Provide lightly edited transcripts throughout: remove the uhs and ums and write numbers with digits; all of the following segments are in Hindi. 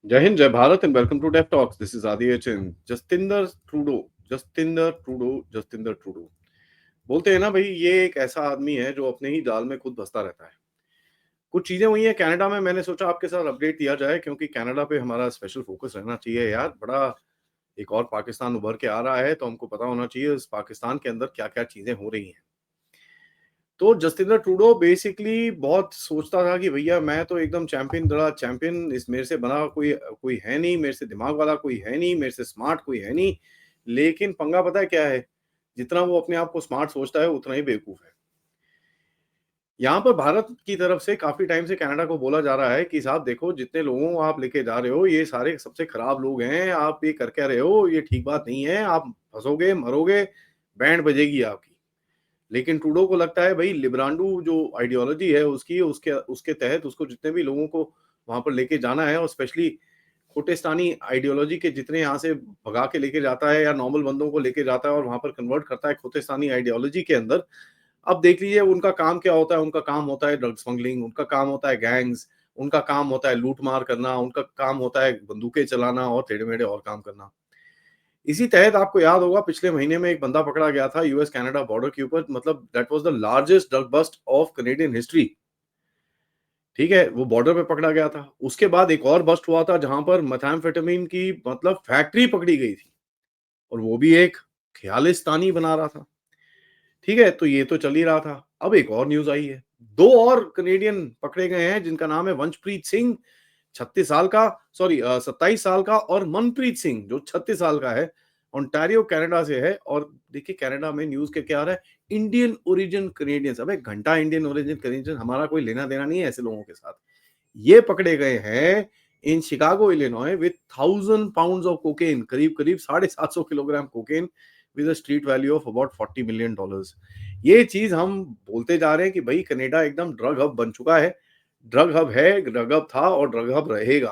जय हिंद, जय Bharat and welcome to deaf talks. This is Adi HN. Justinder Trudeau, Justinder Trudeau, Justinder Trudeau. बोलते हैं ना भाई, ये एक ऐसा आदमी है जो अपने ही जाल में खुद फंसता रहता है। कुछ चीजें हुई हैं कनाडा में, मैंने सोचा आपके साथ अपडेट दिया जाए क्योंकि कनाडा पे हमारा स्पेशल फोकस रहना चाहिए यार। बड़ा एक और पाकिस्तान उभर के आ रहा है तो हमको पता होना चाहिए इस पाकिस्तान के अंदर क्या क्या चीजें हो रही हैं। तो जस्टिन ट्रूडो बेसिकली बहुत सोचता था कि भैया मैं तो एकदम चैंपियन, बड़ा चैंपियन, इस मेरे से बना कोई कोई है नहीं, मेरे से दिमाग वाला कोई है नहीं, मेरे से स्मार्ट कोई है नहीं। लेकिन पंगा पता है क्या है? जितना वो अपने आप को स्मार्ट सोचता है उतना ही बेवकूफ है। यहाँ पर भारत की तरफ से काफी टाइम से कनाडा को बोला जा रहा है कि साहब देखो, जितने लोगों को आप लेके जा रहे हो ये सारे सबसे खराब लोग हैं, आप ये कर क्या रहे हो, ये ठीक बात नहीं है, आप फंसोगे, मरोगे, बैंड बजेगी आपकी। लेकिन ट्रूडो को लगता है भाई लिब्रांडू जो आइडियोलॉजी है उसकी, उसके उसके तहत उसको जितने भी लोगों को वहां पर लेके जाना है, और स्पेशली खोटेस्तानी आइडियोलॉजी के जितने यहाँ से भगा के लेके जाता है या नॉर्मल बंदों को लेके जाता है और वहां पर कन्वर्ट करता है खोटेस्तानी आइडियोलॉजी के अंदर। अब देख लीजिए उनका काम क्या होता है। उनका काम होता है ड्रग स्मगलिंग, उनका काम होता है गैंग्स, उनका काम होता है लूट मार करना, उनका काम होता है बंदूकें चलाना और टेढ़े मेढ़े और काम करना। इसी तहत आपको याद होगा पिछले महीने में एक बंदा पकड़ा गया था यूएस कनाडा बॉर्डर के ऊपर, मतलब that was the largest drug bust of Canadian history. ठीक है, वो बॉर्डर पे पकड़ा गया था। उसके बाद एक और बस्ट हुआ था जहां पर मेथाम्फेटामिन की मतलब फैक्ट्री पकड़ी गई थी, और वो भी एक ख्यालिस्तानी बना रहा था। ठीक है, तो ये तो चल ही रहा था। अब एक और न्यूज आई है, दो और कनेडियन पकड़े गए हैं जिनका नाम है वंशप्रीत सिंह, 36 साल का, सॉरी 27 साल का, और मनप्रीत सिंह जो 36 साल का है, ओंटारियो कनाडा से है। और देखिए कनाडा में न्यूज के क्या आ रहा है, इंडियन ओरिजिन कनेडियंस। अबे घंटा इंडियन ओरिजिन कनेडियन, हमारा कोई लेना देना नहीं है ऐसे लोगों के साथ। ये पकड़े गए हैं in Chicago Illinois with 1000 pounds of cocaine, करीब करीब 750 kilogram cocaine, with a street value of about $40 million. ये चीज हम बोलते जा रहे हैं कि भाई कनाडा एकदम ड्रग हब बन चुका है। ड्रग हब है, ड्रग हब था और ड्रग हब रहेगा।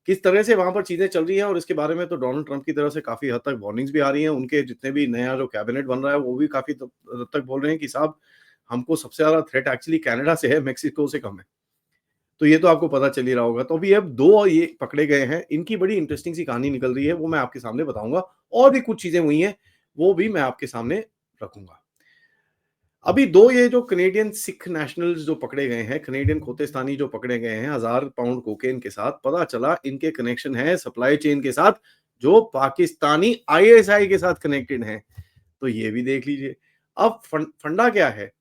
किस तरह से वहां पर चीजें चल रही हैं, और इसके बारे में तो डोनाल्ड ट्रंप की तरफ से काफी हद तक वार्निंग्स भी आ रही हैं। उनके जितने भी नया जो कैबिनेट बन रहा है वो भी काफी हद तक बोल रहे हैं कि साहब हमको सबसे ज्यादा थ्रेट एक्चुअली कनाडा से है, मेक्सिको से कम है। तो ये तो आपको पता चल ही रहा होगा। तो अभी अब दो ये पकड़े गए हैं, इनकी बड़ी इंटरेस्टिंग सी कहानी निकल रही है, वो मैं आपके सामने बताऊंगा। और भी कुछ चीजें हुई हैं वो भी मैं आपके सामने रखूंगा। अभी दो ये जो कनेडियन सिख नेशनल्स जो पकड़े गए हैं, कनेडियन खोतेस्तानी जो पकड़े गए हैं 1000 पाउंड कोकेन के साथ, पता चला इनके कनेक्शन है सप्लाई चेन के साथ जो पाकिस्तानी आईएसआई के साथ कनेक्टेड हैं। तो ये भी देख लीजिए। अब फंडा क्या है?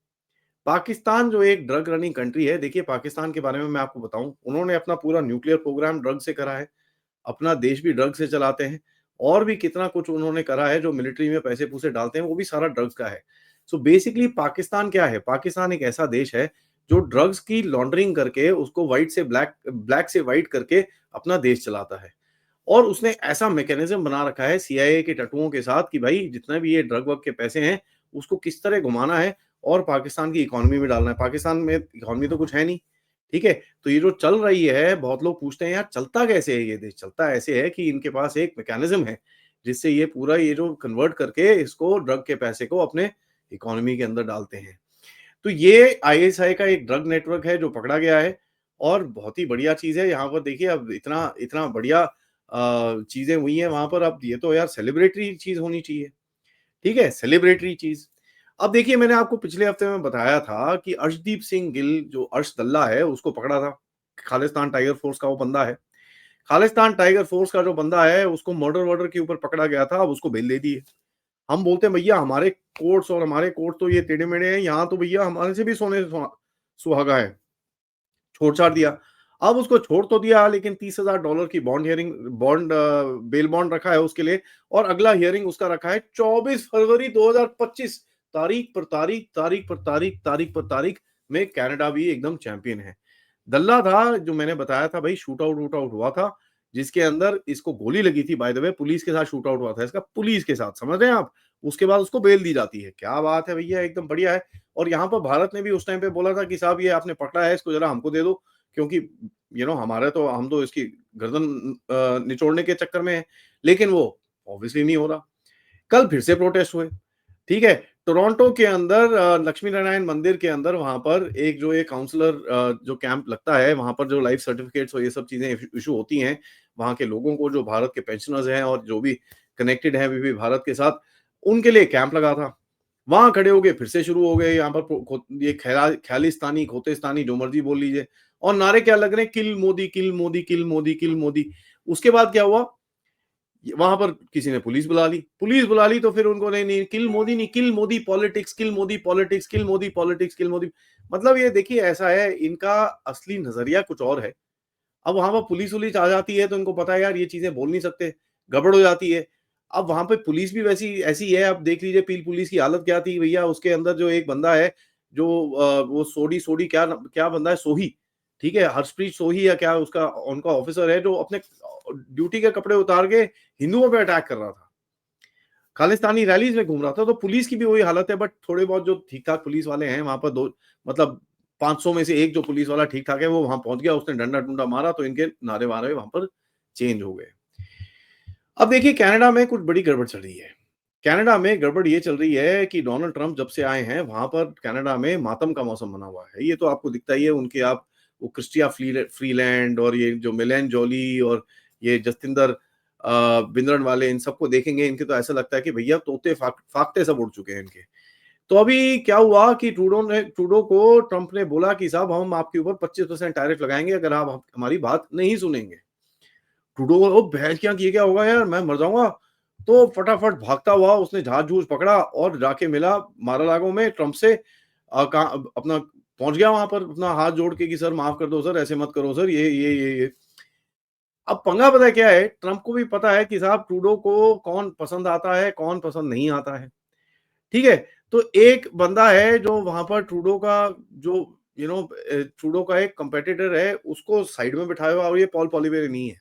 पाकिस्तान जो एक ड्रग रनिंग कंट्री है, देखिए पाकिस्तान के बारे में मैं आपको बताऊं, उन्होंने अपना पूरा न्यूक्लियर प्रोग्राम ड्रग से करा है, अपना देश भी ड्रग से चलाते हैं, और भी कितना कुछ उन्होंने करा है। जो मिलिट्री में पैसे पूसे डालते हैं वो भी सारा ड्रग्स का है। सो बेसिकली पाकिस्तान क्या है? पाकिस्तान एक ऐसा देश है जो ड्रग्स की लॉन्ड्रिंग करके उसको व्हाइट से ब्लैक, ब्लैक से व्हाइट करके अपना देश चलाता है। और उसने ऐसा मैकेनिज्म बना रखा है सीआईए के टट्टुओं के साथ कि भाई जितना भी ये ड्रग वग के पैसे हैं उसको किस तरह घुमाना है और पाकिस्तान की इकोनॉमी में डालना है। पाकिस्तान में इकोनॉमी तो कुछ है नहीं। ठीक है, तो ये जो चल रही है, बहुत लोग पूछते हैं यार चलता कैसे है ये देश? चलता ऐसे है कि इनके पास एक मैकेनिज्म है जिससे ये पूरा ये जो कन्वर्ट करके इसको ड्रग के पैसे को अपने इकोनॉमी के अंदर डालते हैं। तो ये आईएसआई का एक ड्रग नेटवर्क है जो पकड़ा गया है, और बहुत ही बढ़िया चीज है। यहाँ पर देखिए अब इतना इतना बढ़िया चीजें हुई हैं वहां पर। अब ये तो यार सेलिब्रेटरी चीज होनी चाहिए। ठीक है, सेलिब्रेटरी चीज। अब देखिए मैंने आपको पिछले हफ्ते में बताया था कि अर्शदीप सिंह गिल जो अर्श दल्ला है उसको पकड़ा था। खालिस्तान टाइगर फोर्स का वो बंदा है। खालिस्तान टाइगर फोर्स का जो बंदा है उसको मर्डर वर्डर के ऊपर पकड़ा गया था, अब उसको बेल दे दी है। हम बोलते हैं भैया हमारे कोर्ट्स और हमारे कोर्ट तो ये टेढ़े मेढ़े हैं, यहाँ तो भैया हमारे से भी सोने से सुहागा है, छोड़ छाड़ दिया। अब उसको छोड़ तो दिया लेकिन $30,000 की bond hearing, bond bail bond रखा है उसके लिए। और अगला हियरिंग उसका रखा है 24 फरवरी 2025। तारीख पर तारीख, तारीख पर तारीख, तारीख पर तारीख में कनाडा भी एकदम चैंपियन है। दल्ला था जो मैंने बताया था भाई, शूट आउट वूट आउट हुआ था जिसके अंदर इसको गोली लगी थी। बाय द वे पुलिस के साथ शूट आउट हुआ था इसका, पुलिस के साथ, समझ रहे हैं आप? उसके बाद उसको बेल दी जाती है। क्या बात है भैया, एकदम बढ़िया है। और यहाँ पर भारत ने भी उस टाइम पे बोला था कि साहब ये आपने पकड़ा है इसको जरा हमको दे दो, क्योंकि हमारे तो हम तो इसकी गर्दन निचोड़ने के चक्कर में है। लेकिन वो ऑब्वियसली नहीं हो रहा। कल फिर से प्रोटेस्ट हुए। ठीक है, टोरंटो के अंदर लक्ष्मी नारायण मंदिर के अंदर वहाँ पर एक जो एक काउंसलर जो कैंप लगता है, वहाँ पर जो लाइफ सर्टिफिकेट्स और ये सब चीज़ें इश्यू होती हैं, वहाँ के लोगों को जो भारत के पेंशनर्स हैं और जो भी कनेक्टेड हैं अभी भी भारत के साथ, उनके लिए कैंप लगा था। वहाँ खड़े हो गए, फिर से शुरू हो गए यहाँ पर ये खालिस्तानी, खोतेस्तानी जो मर्ज़ी बोल लीजिए और नारे क्या लग रहे हैं, किल मोदी, किल मोदी, किल मोदी, किल मोदी। उसके बाद क्या हुआ, वहां पर किसी ने पुलिस बुला ली तो फिर उनको नहीं नहीं किल मोदी नहीं, किल मोदी पॉलिटिक्स, किल मोदी पॉलिटिक्स, किल मोदी पॉलिटिक्स, किल मोदी। मतलब ये देखिए ऐसा है, इनका असली नजरिया कुछ और है। अब वहां पर पुलिस वुलिस आ जाती है तो इनको पता है यार ये चीजें बोल नहीं सकते, गड़बड़ हो जाती है। अब वहां पे पुलिस भी वैसी ऐसी है, अब देख लीजिए पील पुलिस की हालत क्या थी भैया। उसके अंदर जो एक बंदा है जो वो सोडी सोडी क्या क्या बंदा है, सोही, ठीक है, हरप्रीत सोही या क्या उसका उनका ऑफिसर है, जो अपने ड्यूटी के कपड़े उतार के हिंदुओं पे अटैक कर रहा था, खालिस्तानी रैलीज में घूम रहा था। तो पुलिस की भी वही हालत है, बट थोड़े बहुत जो ठीक ठाक पुलिस वाले हैं वहां पर, दो मतलब 500 में से एक जो पुलिस वाला ठीक ठाक है वो वहां पहुंच गया, उसने डंडा डुंडा मारा तो इनके नारे वारे वहां पर चेंज हो गए। अब देखिए कनाडा में कुछ बड़ी गड़बड़ चल रही है। कनाडा में गड़बड़ ये चल रही है कि डोनाल्ड ट्रंप जब से आए हैं वहां पर कनाडा में मातम का मौसम बना हुआ है। ये तो आपको दिखता ही है उनके, आप वो क्रिस्टिया फ्रीलैंड और ये जो मिलेन जॉली और ये जस्टिंदर बिंद्रन वाले, इन सबको देखेंगे इनके तो ऐसा लगता है कि भैया तोते फाकते सब उड़ चुके हैं इनके। तो अभी क्या हुआ कि ट्रूडो को ट्रंप ने बोला कि साहब हम आपके ऊपर 25% टैरिफ लगाएंगे अगर आप हमारी बात नहीं सुनेंगे। ट्रूडो को भैंस क्या किए क्या होगा यार, मैं मर जाऊंगा। तो फटाफट भागता हुआ उसने जहाज जूझ पकड़ा और जाके मिला मारालागो में ट्रंप से। अपना पहुंच गया वहां पर अपना हाथ जोड़ के कि सर माफ कर दो सर, ऐसे मत करो सर, ये। अब पंगा पता है क्या है, ट्रंप को भी पता है कि साहब ट्रूडो को कौन पसंद आता है कौन पसंद नहीं आता है, ठीक है। तो एक बंदा है जो वहां पर ट्रूडो का जो ट्रूडो का एक कंपेटिटर है, उसको साइड में बिठाया हुआ, और ये पॉल पॉलिवेरे नहीं है,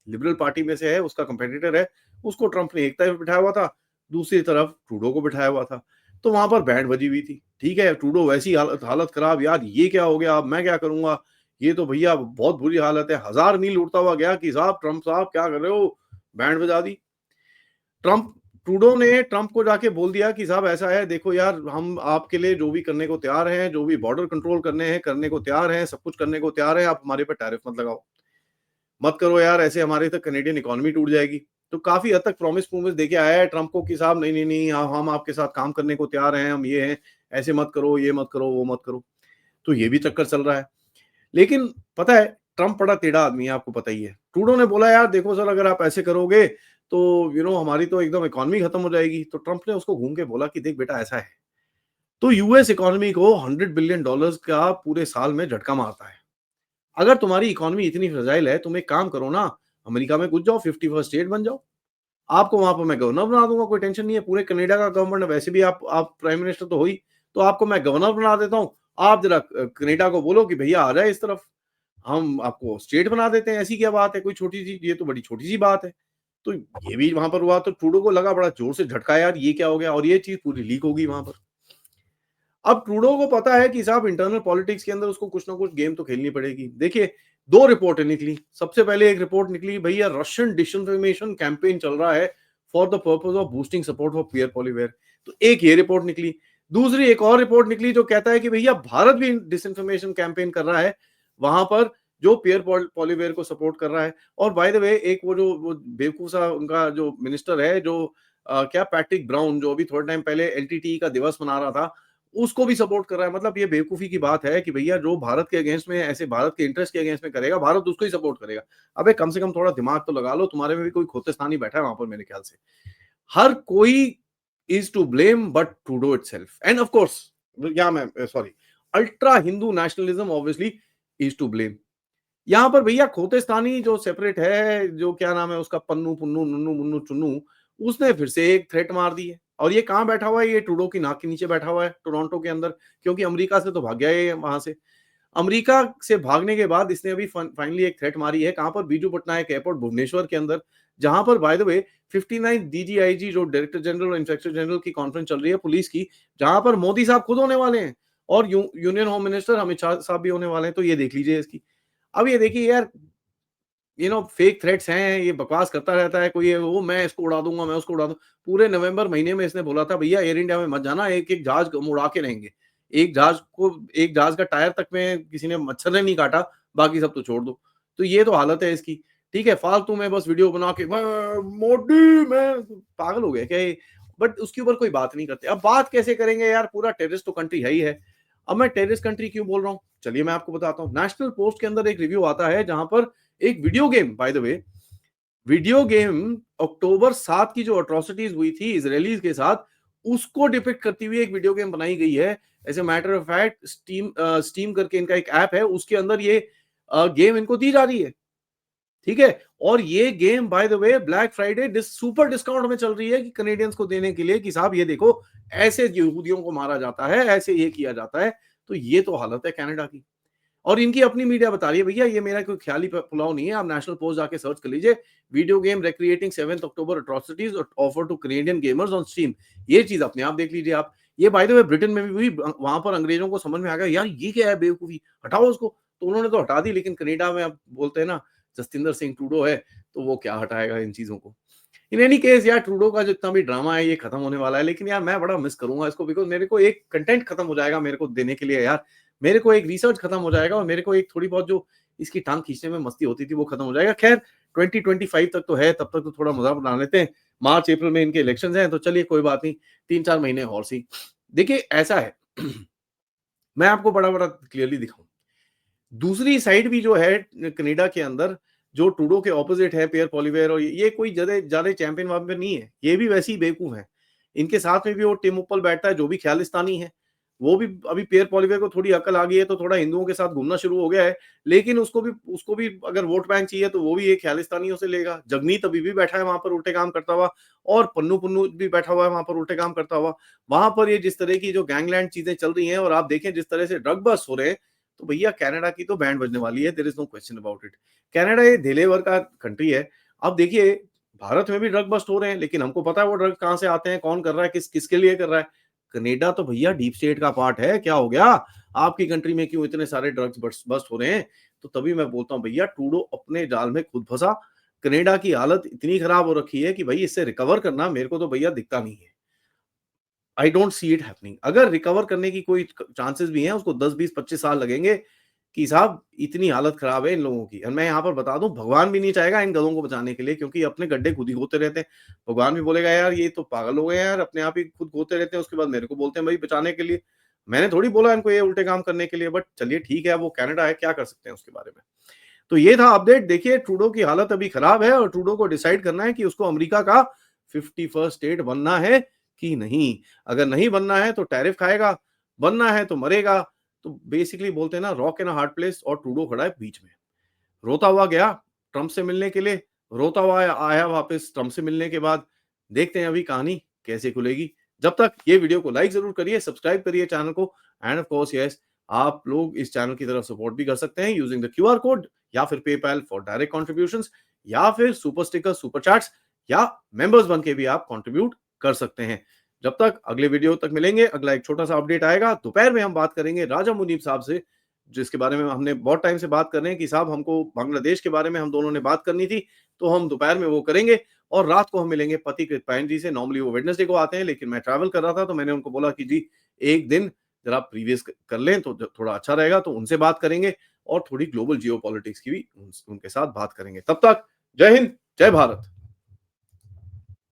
लिबरल पार्टी में से है, उसका कंपेटिटर है। उसको ट्रंप ने एक तरफ बिठाया हुआ था, दूसरी तरफ ट्रूडो को बिठाया हुआ था। तो वहां पर बैंड बजी हुई थी, ठीक है। ट्रूडो वैसी हालत हालत खराब, यार ये क्या हो गया, अब मैं क्या करूंगा, ये तो भैया बहुत बुरी हालत है। 1000 मील उड़ता हुआ गया कि साहब ट्रंप साहब क्या कर रहे हो, बैंड बजा दी। ट्रंप ट्रूडो ने ट्रंप को जाके बोल दिया कि साहब ऐसा है, देखो यार हम आपके लिए जो भी करने को तैयार हैं, जो भी बॉर्डर कंट्रोल करने हैं करने को तैयार हैं, सब कुछ करने को तैयार है, आप हमारे पे टैरिफ मत लगाओ, मत करो यार, ऐसे हमारे तक कनेडियन इकोनॉमी टूट जाएगी। तो काफी हद तक प्रॉमिस प्रोमिस देके आया है ट्रंप को कि साहब नहीं नहीं नहीं, हम आपके साथ काम करने को तैयार हैं, हम ये हैं, ऐसे मत करो, ये मत करो, वो मत करो। तो ये भी चक्कर चल रहा है। लेकिन पता है ट्रंप बड़ा टेढ़ा आदमी है, आपको पता ही है। ट्रूडो ने बोला यार देखो सर अगर आप ऐसे करोगे तो हमारी तो एकदम इकोनॉमी खत्म हो जाएगी। तो ट्रंप ने उसको घूम के बोला कि देख बेटा ऐसा है, तो यूएस इकोनॉमी को $100 बिलियन का पूरे साल में झटका मारता है। अगर तुम्हारी इकोनॉमी इतनी फ्रेजाइल है, तुम एक काम करो ना, अमेरिका में घुस जाओ, 51st स्टेट बन जाओ। आपको वहां पर मैं गवर्नर बना दूंगा, कोई टेंशन नहीं है। पूरे कनाडा का गवर्नमेंट, वैसे भी आप प्राइम मिनिस्टर तो हो ही, तो आपको मैं गवर्नर बना देता हूँ। आप जरा कनाडा को बोलो कि भैया आ जाए इस तरफ, हम आपको स्टेट बना देते हैं। ऐसी क्या बात है, कोई छोटी सी, ये तो बड़ी छोटी सी बात है। तो ये भी वहां पर हुआ, तो ट्रूडो को लगा बड़ा जोर से झटका यार, ये क्या हो गया, और ये चीज पूरी लीक होगी वहां पर। अब ट्रूडो को पता है कि साहब इंटरनल पॉलिटिक्स के अंदर उसको कुछ ना कुछ गेम तो खेलनी पड़ेगी। देखिए दो रिपोर्टें निकली। सबसे पहले एक रिपोर्ट निकली, भैया रशियन डिसइंफॉर्मेशन कैंपेन चल रहा है for the purpose of boosting support for Pierre Poilievre. तो एक ये रिपोर्ट निकली। दूसरी एक और रिपोर्ट निकली जो कहता है कि भैया भारत भी डिसइंफॉर्मेशन कैंपेन कर रहा है वहां पर, जो पियर पॉलीवेयर को सपोर्ट कर रहा है। और बाय द वे एक वो बेवकूफ सा उनका जो मिनिस्टर है, जो क्या पैट्रिक ब्राउन, जो अभी थोड़े टाइम पहले एलटीटी का दिवस मना रहा था, उसको भी सपोर्ट कर रहा है। मतलब ये बेवकूफी की बात है कि भैया जो भारत के अगेंस्ट में ऐसे भारत के इंटरेस्ट के अगेंस्ट में करेगा, भारत उसको ही सपोर्ट करेगा। अबे कम से कम थोड़ा दिमाग तो लगा लो, तुम्हारे में भी कोई खोतेस्तानी बैठा है वहां पर मेरे ख्याल से। हर कोई is to blame but Trudeau itself, and of course, या मैं sorry, ultra Hindu nationalism obviously is to blame. यहाँ पर भैया खोतेस्तानी जो सेपरेट है, जो क्या नाम है उसका, पन्नू पुन्नू नुन्नू मुन्नू चुन्नू, उसने फिर से एक थ्रेट मार दी है। और ये कहाँ बैठा हुआ है, ये ट्रूडो की नाक के नीचे बैठा हुआ है टोरंटो के अंदर, क्योंकि अमेरिका से तो भाग गया है वहां से। अमेरिका से भागने के बाद इसने अभी फाइनली एक थ्रेट मारी है, कहां पर, बीजू पटनायक एयरपोर्ट भुवनेश्वर के अंदर, जहां पर बाय द वे 59 डीजीआईजी जो डायरेक्टर जनरल और इंस्पेक्टर जनरल की कॉन्फ्रेंस चल रही है पुलिस की, जहां पर मोदी साहब खुद होने वाले हैं और union home minister Amit Shah साहब भी होने वाले हैं। तो ये देख लीजिए इसकी। अब ये देखिए यार, फेक थ्रेट्स हैं, ये बकवास करता रहता है, कोई ये वो मैं इसको उड़ा दूँगा, मैं उसको उड़ा दूँ। पूरे नवंबर महीने में इसने बोला था भैया एयर इंडिया में मत जाना, एक-एक जहाज हम उड़ा के रहेंगे। एक जहाज का टायर तक में किसी ने मच्छर ने नहीं काटा, बाकी सब तो छोड़ दो। तो ये तो हालत है इसकी, ठीक है? फालतू में बस वीडियो बना के मैं मोदी मैं पागल हो गए क्या ये? बट उसके ऊपर कोई बात नहीं करते। अब बात कैसे करेंगे यार, पूरा टेररिस्ट तो कंट्री है ही है। अब मैं टेररिस्ट कंट्री क्यों बोल रहा हूँ? चलिए मैं आपको बताता हूँ। नेशनल पोस्ट के अंदर एक रिव्यू आता है जहाँ पर एक video game by the way, video game October 7 की जो अट्रॉसिटीज हुई थी इजरायलीज के साथ, उसको डिपिक्ट करती हुई एक वीडियो गेम बनाई गई है। As a matter of fact steam करके इनका एक ऐप है, उसके अंदर ये गेम इनको दी जा रही है, ठीक है? और ये game by the way black Friday super discount में चल रही है कि कनेडियंस को देने के लिए कि साहब ये देखो, ऐसे यहूदियों को मारा जाता है, ऐसे ये किया जाता है। तो ये तो हालत है कनाडा की। और इनकी अपनी मीडिया बता रही है भैया ये मेरा कोई ख्याली पुलाव नहीं है, आप नेशनल पोस्ट जाके सर्च कर लीजिए, video game recreating 7 October atrocities offer two Canadian gamers on steam. ये चीज अपने आप देख लीजिए आप। ये बाय द वे ब्रिटेन में भी हुई, वहां पर अंग्रेजों को समझ में आ गया यार ये क्या है बेवकूफी, हटाओ उसको, तो उन्होंने तो हटा दी। लेकिन कनाडा में अब बोलते हैं ना जसतिंदर सिंह ट्रूडो है, तो वो क्या हटाएगा इन चीजों को। इन एनी केस यार ट्रूडो का जितना भी ड्रामा है ये खत्म होने वाला है, लेकिन यार मैं बड़ा मिस करूंगा इसको, बिकॉज मेरे को एक कंटेंट खत्म हो जाएगा मेरे को देने के लिए यार, मेरे को एक रिसर्च खत्म हो जाएगा और मेरे को एक थोड़ी बहुत जो इसकी टांग खींचने में मस्ती होती थी वो खत्म हो जाएगा। खैर 2025 तक तो है, तब तक तो थोड़ा मजा बना लेते हैं। मार्च अप्रैल में इनके इलेक्शंस हैं, तो चलिए कोई बात नहीं, 3-4 महीने और सी। देखिए ऐसा है मैं आपको बड़ा बड़ा क्लियरली दिखाऊं, दूसरी साइड भी जो है कनाडा के अंदर, जो ट्रूडो के ऑपोजिट है पियर पॉलिवेयर, और ये कोई ज्यादा चैंपियन वैम्पियन नहीं है, ये भी वैसे ही बेवकूफ है। इनके साथ में भी वो टिम उप्पल बैठता है जो भी ख्यालिस्तानी है, वो भी अभी पियर पॉलिवेयर को थोड़ी अकल आ गई है तो थोड़ा हिंदुओं के साथ घूमना शुरू हो गया है। लेकिन उसको भी अगर वोट बैंक चाहिए तो वो भी एक ख्यालिस्तानियों से लेगा। जगमीत अभी भी बैठा है वहां पर उल्टे काम करता हुआ, और पन्नू पुन्नू भी बैठा हुआ है वहां पर उल्टे काम करता हुआ। वहां पर ये जिस तरह की जो गैंगलैंड चीजें चल रही हैं और आप देखें जिस तरह से ड्रग बस्ट हो रहे हैं, तो भैया कनाडा की तो बैंड बजने वाली है, there is no question about it. Canada ये धेलेवर का कंट्री है। अब देखिए भारत में भी ड्रग बस्ट हो रहे हैं, लेकिन हमको पता है वो ड्रग कहां से आते हैं, कौन कर रहा है, किसके लिए कर रहा है। कनाडा तो भैया डीप स्टेट का पार्ट है, क्या हो गया आपकी कंट्री में, क्यों इतने सारे ड्रग्स बस्ट हो रहे हैं। तो तभी मैं बोलता हूं भैया ट्रूडो अपने जाल में खुद फंसा। कनाडा की हालत इतनी खराब हो रखी है कि भाई इससे रिकवर करना मेरे को तो भैया दिखता नहीं है। I don't see it happening. अगर रिकवर करने की कोई चांसेस भी हैं, उसको 10-20-25 साल लगेंगे कि साहब इतनी हालत खराब है इन लोगों की। और मैं यहाँ पर बता दूं भगवान भी नहीं चाहेगा इन गधों को बचाने के लिए, क्योंकि अपने गड्ढे खुद ही खोदते रहते हैं। भगवान भी बोलेगा यार ये तो पागल हो गए हैं यार, अपने आप ही खुद खोदते रहते हैं, उसके बाद मेरे को बोलते हैं भाई बचाने के लिए। मैंने थोड़ी बोला इनको ये उल्टे काम करने के लिए, बट चलिए ठीक है, वो कनाडा है, क्या कर सकते हैं उसके बारे में। तो ये था अपडेट। देखिए ट्रूडो की हालत अभी खराब है और ट्रूडो को डिसाइड करना है कि उसको अमेरिका का 51st स्टेट बनना है कि नहीं। अगर नहीं बनना है तो टैरिफ खाएगा, बनना है तो मरेगा। तो बेसिकली बोलते हैं ना rock in a hard place, और ट्रूडो खड़ा है बीच में। रोता हुआ गया ट्रंप से मिलने के लिए, रोता हुआ आया वापस ट्रंप से मिलने के बाद। देखते हैं अभी कहानी कैसे खुलेगी। जब तक ये वीडियो को लाइक जरूर करिए, सब्सक्राइब करिए चैनल को, एंड ऑफ कोर्स यस आप लोग इस चैनल की तरफ सपोर्ट भी कर सकते हैं यूजिंग द क्यूआर कोड, या फिर पेपैल फॉर डायरेक्ट कॉन्ट्रीब्यूशंस, या फिर सुपर स्टिकर, सुपर चैट्स, या मेंबर्स बन के भी आप कंट्रीब्यूट कर सकते हैं। जब तक अगले वीडियो तक मिलेंगे, अगला एक छोटा सा अपडेट आएगा। दोपहर में हम बात करेंगे राजा मुनीब साहब से, जिसके बारे में हमने बहुत टाइम से बात कर रहे हैं कि साहब हमको बांग्लादेश के बारे में हम दोनों ने बात करनी थी, तो हम दोपहर में वो करेंगे। और रात को हम मिलेंगे पति कृतपायन जी से। नॉर्मली वो वेडनेसडे को आते हैं, लेकिन मैं ट्रैवल कर रहा था तो मैंने उनको बोला कि जी एक दिन जरा प्रीवियस कर लें तो थोड़ा अच्छा रहेगा, तो उनसे बात करेंगे और थोड़ी ग्लोबल जियो पॉलिटिक्स की भी उनके साथ बात करेंगे। तब तक जय हिंद, जय भारत।